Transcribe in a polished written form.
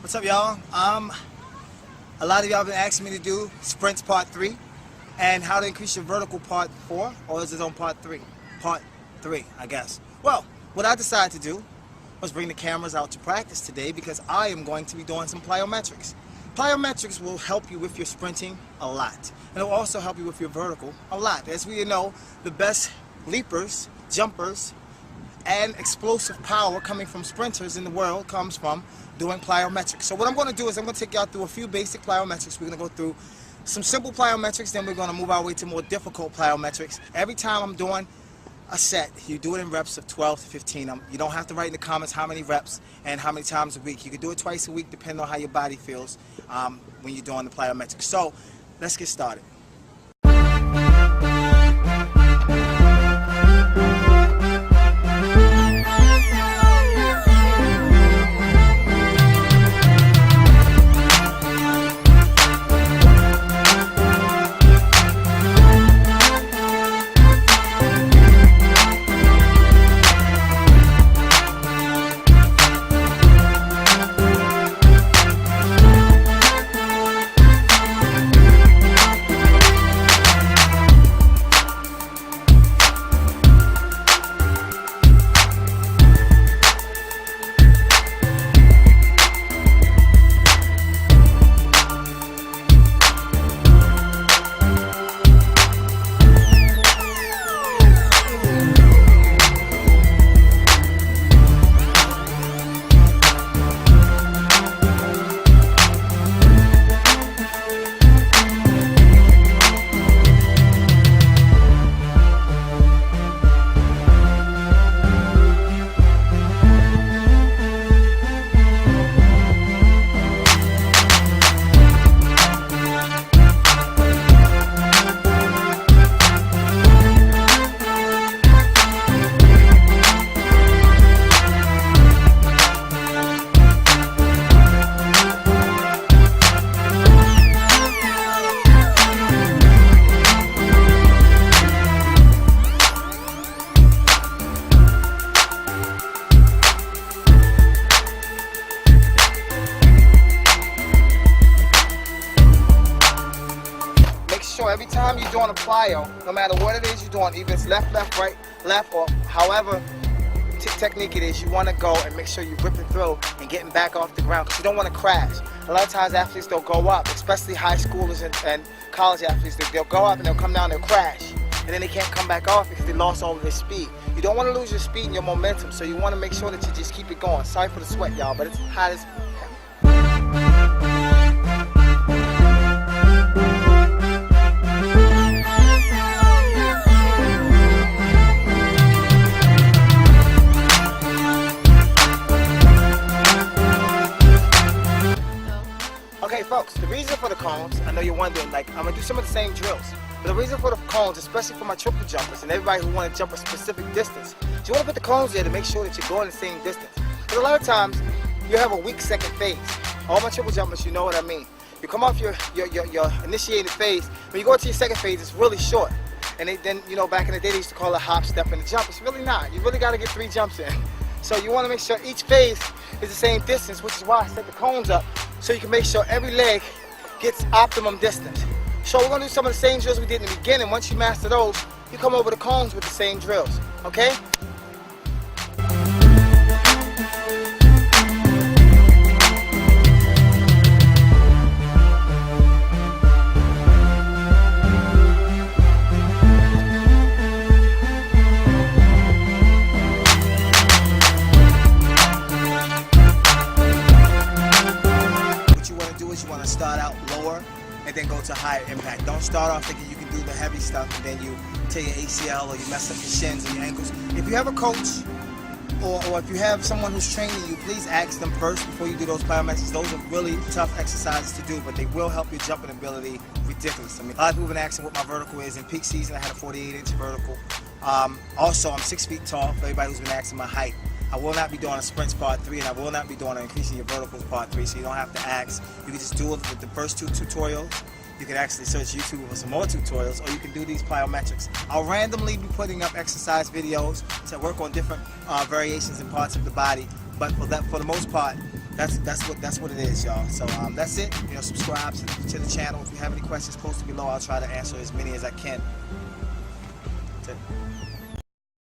What's up, y'all? A lot of y'all been asking me to do sprints part 3 and how to increase your vertical part 4, or is it on part 3? Part 3, I guess. Well, what I decided to do was bring the cameras out to practice today because I am going to be doing some plyometrics. Plyometrics will help you with your sprinting a lot, and it will also help you with your vertical a lot. As we know, the best leapers, jumpers, and explosive power coming from sprinters in the world comes from doing plyometrics. So what I'm going to do is I'm going to take y'all through a few basic plyometrics. We're going to go through some simple plyometrics, then we're going to move our way to more difficult plyometrics. Every time I'm doing a set, you do it in reps of 12 to 15. You don't have to write in the comments how many reps and how many times a week. You can do it twice a week depending on how your body feels when you're doing the plyometrics. So let's get started. So every time you're doing a plyo, no matter what it is you're doing, even if it's left, left, right, left, or however technique it is, you want to go and make sure you're ripping through and getting back off the ground because you don't want to crash. A lot of times athletes, they'll go up, especially high schoolers and college athletes, they'll go up and they'll come down, they'll crash. And then they can't come back off because they lost all of their speed. You don't want to lose your speed and your momentum, so you want to make sure that you just keep it going. Sorry for the sweat, y'all, but it's hot as hell. Okay folks, the reason for the cones, I know you're wondering, like, I'm going to do some of the same drills. But the reason for the cones, especially for my triple jumpers and everybody who want to jump a specific distance, is you want to put the cones there to make sure that you're going the same distance. Because a lot of times, you have a weak second phase. All my triple jumpers, you know what I mean. You come off your initiated phase, when you go into your second phase, it's really short. And then, you know, back in the day, they used to call it hop, step, and a jump. It's really not. You really got to get 3 jumps in. So you want to make sure each phase is the same distance, which is why I set the cones up, so you can make sure every leg gets optimum distance. So we're going to do some of the same drills we did in the beginning. Once you master those, you come over the cones with the same drills, okay? You want to start out lower and then go to higher impact. Don't start off thinking you can do the heavy stuff and then you tear your ACL or you mess up your shins or your ankles. If you have a coach or if you have someone who's training you, please ask them first before you do those plyometrics. Those are really tough exercises to do, but they will help your jumping ability ridiculous. I mean, a lot of people have been asking what my vertical is. In peak season, I had a 48-inch vertical. Also, I'm 6 feet tall, for everybody who's been asking my height. I will not be doing a sprints part 3, and I will not be doing an increasing your verticals part 3, so you don't have to ask. You can just do it with the first 2 tutorials. You can actually search YouTube for some more tutorials, or you can do these plyometrics. I'll randomly be putting up exercise videos to work on different variations and parts of the body, but for the most part, That's what it is, y'all. So that's it. You know, subscribe to the channel. If you have any questions, post it below. I'll try to answer as many as I can. That's it.